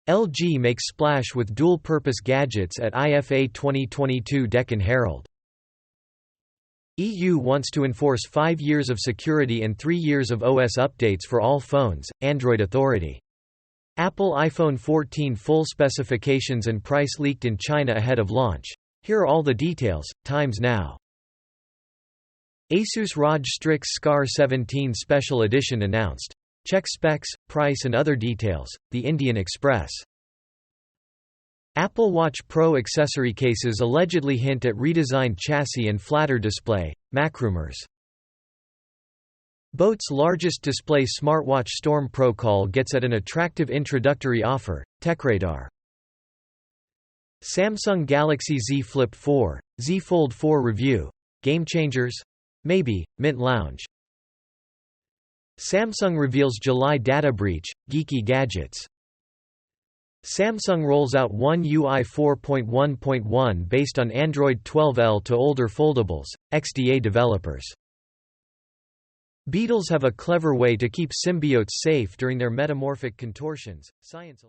LG makes splash with dual-purpose gadgets at IFA 2022 Deccan Herald. EU wants to enforce 5 years of security and 3 years of OS updates for all phones, Android Authority. Apple iPhone 14 full specifications and price leaked in China ahead of launch. Here are all the details, times now. Asus ROG Strix Scar 17 Special Edition announced. Check specs, price and other details, the Indian Express. Apple Watch Pro accessory cases allegedly hint at redesigned chassis and flatter display, MacRumors. Boat's largest display smartwatch Storm Pro Call gets at an attractive introductory offer, TechRadar. Samsung Galaxy Z Flip 4, Z Fold 4 review. Game changers? Maybe, Mint Lounge. Samsung reveals July data breach, geeky gadgets. Samsung rolls out One UI 4.1.1 based on Android 12L to older foldables, XDA developers. Beetles have a clever way to keep symbiotes safe during their metamorphic contortions. Science